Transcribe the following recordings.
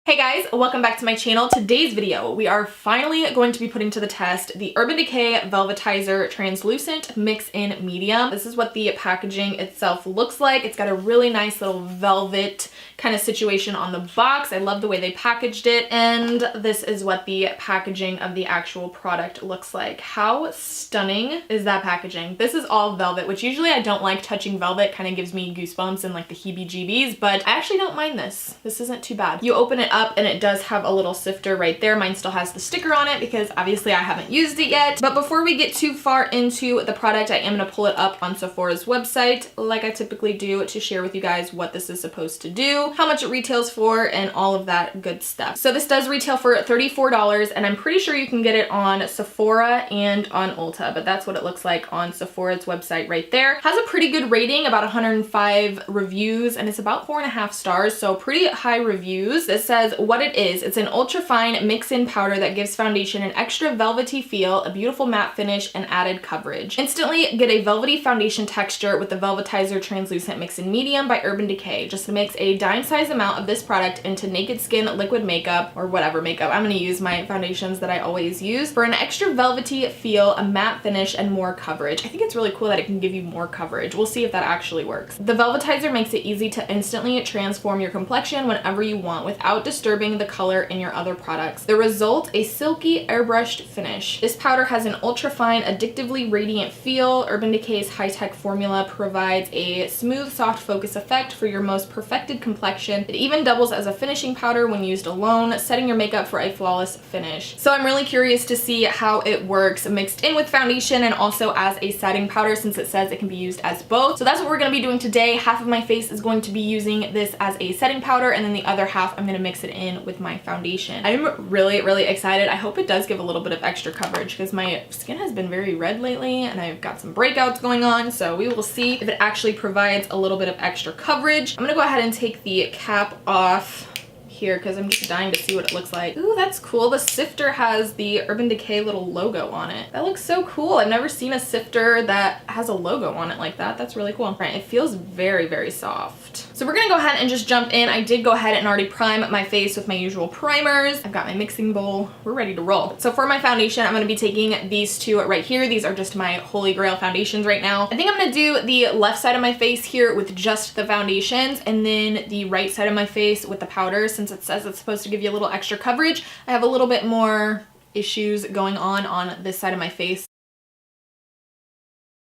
Hey guys, welcome back to my channel. Today's video, we are finally going to be putting to the test the Urban Decay Velvetizer Translucent Mix in Medium. This is what the packaging itself looks like. It's got a really nice little velvet kind of situation on the box. I love the way they packaged it, and this is what the packaging of the actual product looks like. How stunning is that packaging? This is all velvet, which usually I don't like touching velvet, kind of gives me goosebumps and like the heebie-jeebies, but I actually don't mind this. This isn't too bad. You open it up and it does have a little sifter right there. Mine still has the sticker on it because obviously I haven't used it yet. But before we get too far into the product, I am gonna pull it up on Sephora's website like I typically do to share with you guys what this is supposed to do, how much it retails for, and all of that good stuff. So this does retail for $34, and I'm pretty sure you can get it on Sephora and on Ulta, but that's what it looks like on Sephora's website right there. Has a pretty good rating, about 105 reviews, and it's about 4.5 stars, so pretty high reviews. It says what it is. It's an ultra fine mix-in powder that gives foundation an extra velvety feel, a beautiful matte finish, and added coverage. Instantly get a velvety foundation texture with the Velvetizer Translucent Mix in Medium by Urban Decay. Just mix a dime-sized amount of this product into naked skin liquid makeup, or whatever makeup. I'm gonna use my foundations that I always use for an extra velvety feel, a matte finish, and more coverage. I think it's really cool that it can give you more coverage. We'll see if that actually works. The Velvetizer makes it easy to instantly transform your complexion whenever you want without disturbing the color in your other products. The result, a silky airbrushed finish. This powder has an ultra fine, addictively radiant feel. Urban Decay's high-tech formula provides a smooth, soft focus effect for your most perfected complexion. It even doubles as a finishing powder when used alone, setting your makeup for a flawless finish. So I'm really curious to see how it works mixed in with foundation and also as a setting powder, since it says it can be used as both. So that's what we're going to be doing today. Half of my face is going to be using this as a setting powder, and then the other half I'm going to mix it in with my foundation. I'm really excited. I hope it does give a little bit of extra coverage because my skin has been very red lately and I've got some breakouts going on, so we will see if it actually provides a little bit of extra coverage. I'm gonna go ahead and take the cap off here because I'm just dying to see what it looks like. Ooh, that's cool. The sifter has the Urban Decay little logo on it. That looks so cool. I've never seen a sifter that has a logo on it like that. That's really cool. Right, it feels very soft. So we're gonna go ahead and just jump in. I did go ahead and already prime my face with my usual primers. I've got my mixing bowl. We're ready to roll. So for my foundation, I'm gonna be taking these two right here. These are just my holy grail foundations right now. I think I'm gonna do the left side of my face here with just the foundations, and then the right side of my face with the powder, since it says it's supposed to give you a little extra coverage. I have a little bit more issues going on this side of my face.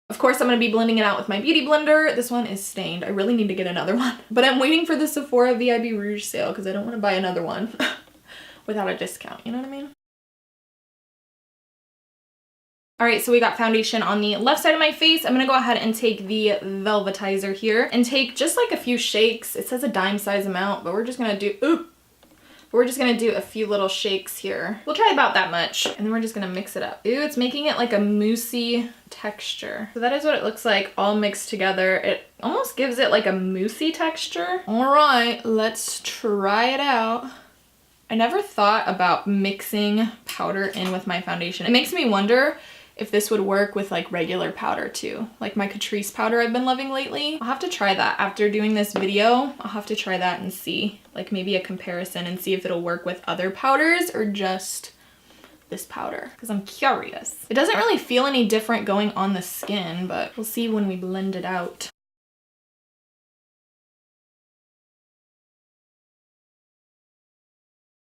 Of course, I'm going to be blending it out with my beauty blender. This one is stained. I really need to get another one. But I'm waiting for the Sephora VIB Rouge sale because I don't want to buy another one without a discount. You know what I mean? Alright, so we got foundation on the left side of my face. I'm going to go ahead and take the Velvetizer here and take just like a few shakes. It says a dime size amount, but we're just going to do... We're just gonna do a few little shakes here. We'll try about that much, and then we're just gonna mix it up. Ooh, it's making it like a moussey texture. So that is what it looks like all mixed together. It almost gives it like a moussey texture. All right, let's try it out. I never thought about mixing powder in with my foundation. It makes me wonder if this would work with like regular powder too. Like my Catrice powder I've been loving lately. I'll have to try that after doing this video. I'll have to try that and see, like maybe a comparison and see if it'll work with other powders or just this powder, because I'm curious. It doesn't really feel any different going on the skin, but we'll see when we blend it out.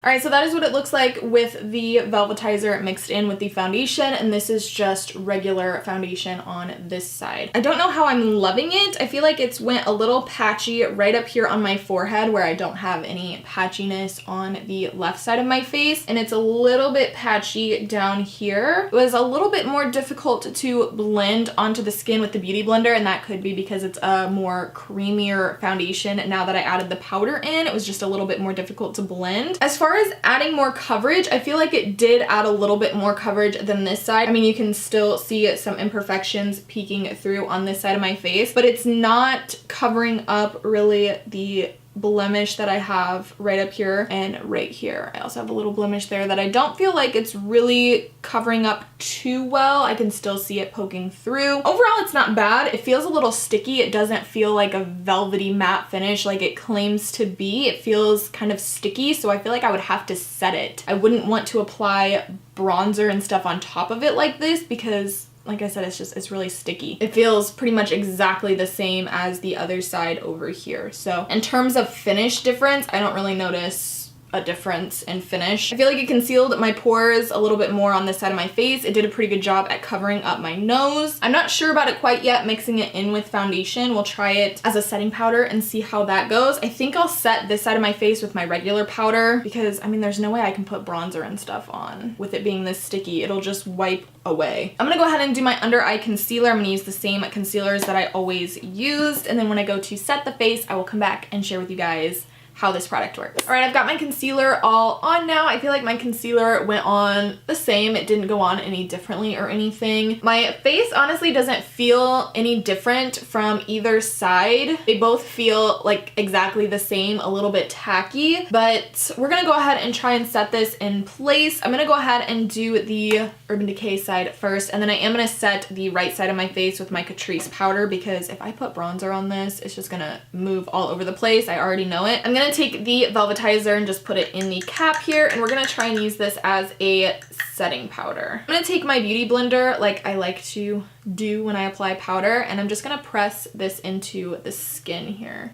Alright, so that is what it looks like with the Velvetizer mixed in with the foundation, and this is just regular foundation on this side. I don't know how I'm loving it. I feel like it's went a little patchy right up here on my forehead where I don't have any patchiness on the left side of my face, and it's a little bit patchy down here. It was a little bit more difficult to blend onto the skin with the Beauty Blender, and that could be because it's a more creamier foundation. Now that I added the powder in, it was just a little bit more difficult to blend. As far as adding more coverage, I feel like it did add a little bit more coverage than this side. I mean, you can still see some imperfections peeking through on this side of my face, but it's not covering up really the blemish that I have right up here and right here. I also have a little blemish there that I don't feel like it's really covering up too well. I can still see it poking through. Overall, it's not bad. It feels a little sticky. It doesn't feel like a velvety matte finish like it claims to be. It feels kind of sticky, so I feel like I would have to set it. I wouldn't want to apply bronzer and stuff on top of it like this because, like I said, it's really sticky. It feels pretty much exactly the same as the other side over here. So in terms of finish difference, I don't really notice a difference in finish. I feel like it concealed my pores a little bit more on this side of my face. It did a pretty good job at covering up my nose. I'm not sure about it quite yet, mixing it in with foundation. We'll try it as a setting powder and see how that goes. I think I'll set this side of my face with my regular powder because, I mean, there's no way I can put bronzer and stuff on with it being this sticky. It'll just wipe away. I'm gonna go ahead and do my under eye concealer. I'm gonna use the same concealers that I always used, and then when I go to set the face, I will come back and share with you guys how this product works. All right, I've got my concealer all on now. I feel like my concealer went on the same. It didn't go on any differently or anything. My face honestly doesn't feel any different from either side. They both feel like exactly the same, a little bit tacky, but we're gonna go ahead and try and set this in place. I'm gonna go ahead and do the Urban Decay side first, and then I am gonna set the right side of my face with my Catrice powder because if I put bronzer on this, it's just gonna move all over the place. I already know it. I'm gonna take the Velvetizer and just put it in the cap here, and we're gonna try and use this as a setting powder. I'm gonna take my beauty blender like I like to do when I apply powder, and I'm just gonna press this into the skin here.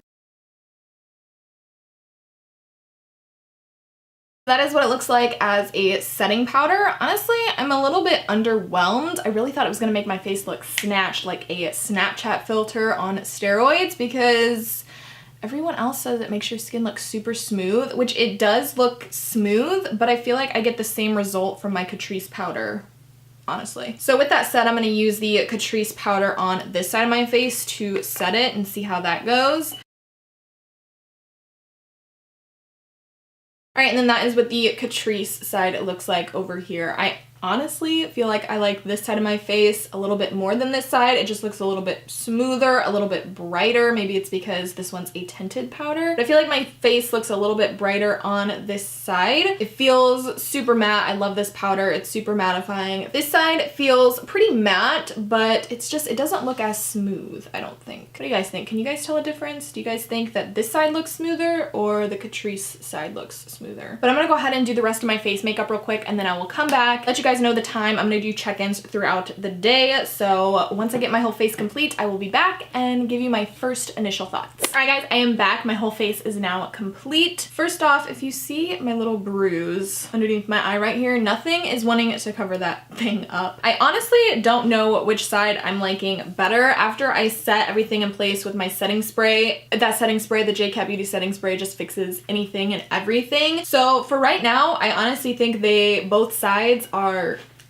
That is what it looks like as a setting powder. Honestly, I'm a little bit underwhelmed. I really thought it was gonna make my face look snatched like a Snapchat filter on steroids because everyone else says it makes your skin look super smooth, which it does look smooth, but I feel like I get the same result from my Catrice powder, honestly. So with that said, I'm gonna use the Catrice powder on this side of my face to set it and see how that goes. All right, and then that is what the Catrice side looks like over here. I honestly feel like I like this side of my face a little bit more than this side. It just looks a little bit smoother, a little bit brighter. Maybe it's because this one's a tinted powder. But I feel like my face looks a little bit brighter on this side. It feels super matte. I love this powder. It's super mattifying. This side feels pretty matte, but it's just, it doesn't look as smooth, I don't think. What do you guys think? Can you guys tell a difference? Do you guys think that this side looks smoother or the Catrice side looks smoother? But I'm gonna go ahead and do the rest of my face makeup real quick, and then I will come back, let you guys know the time. I'm gonna do check-ins throughout the day, so once I get my whole face complete, I will be back and give you my first initial thoughts. All right guys, I am back. My whole face is now complete. First off, if you see my little bruise underneath my eye right here, nothing is wanting to cover that thing up. I honestly don't know which side I'm liking better. After I set everything in place with my setting spray, that setting spray, the J-Cat Beauty setting spray, just fixes anything and everything. So for right now, I honestly think both sides are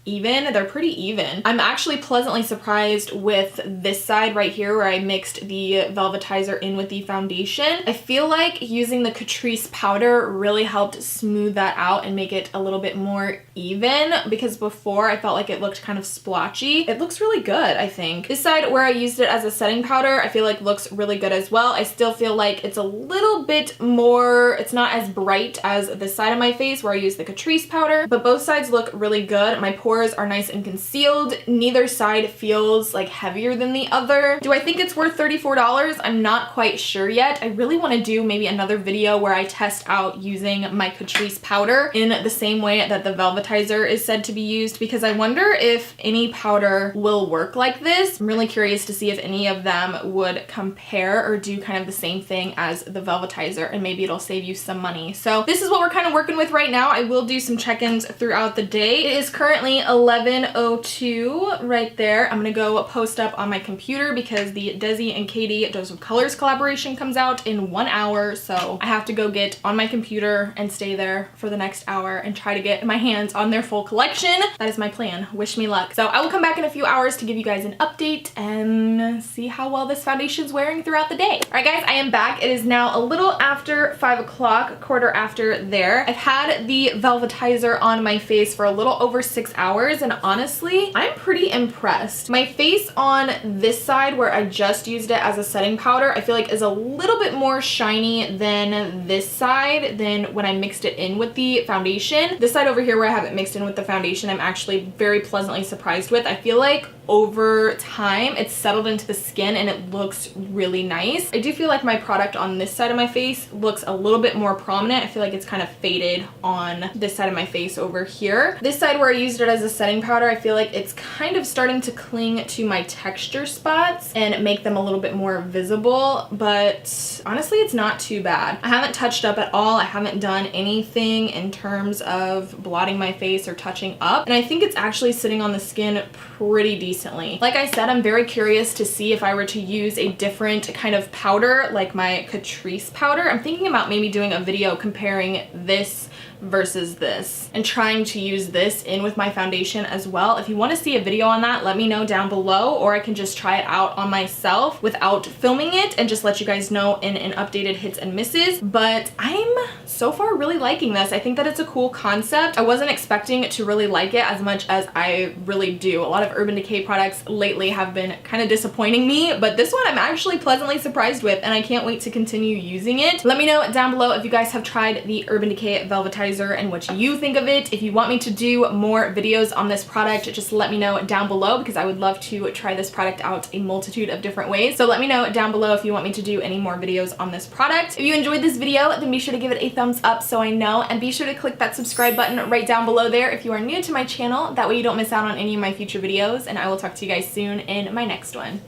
even. They're pretty even. I'm actually pleasantly surprised with this side right here where I mixed the Velvetizer in with the foundation. I feel like using the Catrice powder really helped smooth that out and make it a little bit more even, because before I felt like it looked kind of splotchy. It looks really good, I think. This side where I used it as a setting powder, I feel like looks really good as well. I still feel like it's a little bit more, it's not as bright as this side of my face where I used the Catrice powder, but both sides look really good. My pores are nice and concealed. Neither side feels like heavier than the other. Do I think it's worth $34? I'm not quite sure yet. I really want to do maybe another video where I test out using my Catrice powder in the same way that the Velvetizer is said to be used, because I wonder if any powder will work like this. I'm really curious to see if any of them would compare or do kind of the same thing as the Velvetizer, and maybe it'll save you some money. So this is what we're kind of working with right now. I will do some check-ins throughout the day. It is currently 11:02 right there. I'm gonna go post up on my computer because the Desi and Katie Dose of Colors collaboration comes out in 1 hour, so I have to go get on my computer and stay there for the next hour and try to get my hands on their full collection. That is my plan. Wish me luck. So I will come back in a few hours to give you guys an update and see how well this foundation's wearing throughout the day. All right guys, I am back. It is now a little after 5 o'clock, quarter after there. I've had the Velvetizer on my face for a little over 6 hours. hours, and honestly, I'm pretty impressed. My face on this side where I just used it as a setting powder, I feel like is a little bit more shiny than this side than when I mixed it in with the foundation. This side over here where I haven't mixed in with the foundation, I'm actually very pleasantly surprised with. I feel like over time it's settled into the skin and it looks really nice. I do feel like my product on this side of my face looks a little bit more prominent. I feel like it's kind of faded on this side of my face over here. This side where I used it as a setting powder, I feel like it's kind of starting to cling to my texture spots and make them a little bit more visible, but honestly it's not too bad. I haven't touched up at all. I haven't done anything in terms of blotting my face or touching up, and I think it's actually sitting on the skin pretty decently. Like I said, I'm very curious to see if I were to use a different kind of powder like my Catrice powder. I'm thinking about maybe doing a video comparing this versus this and trying to use this in with my foundation as well. If you want to see a video on that, let me know down below, or I can just try it out on myself without filming it and just let you guys know in an updated hits and misses. But I'm so far really liking this. I think that it's a cool concept. I wasn't expecting to really like it as much as I really do. A lot of Urban Decay products lately have been kind of disappointing me, but this one I'm actually pleasantly surprised with, and I can't wait to continue using it. Let me know down below if you guys have tried the Urban Decay Velvetizer and what you think of it. If you want me to do more videos on this product, just let me know down below, because I would love to try this product out a multitude of different ways. So let me know down below if you want me to do any more videos on this product. If you enjoyed this video, then be sure to give it a thumbs up so I know, and be sure to click that subscribe button right down below there if you are new to my channel. That way you don't miss out on any of my future videos, and I will talk to you guys soon in my next one.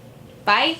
Bye!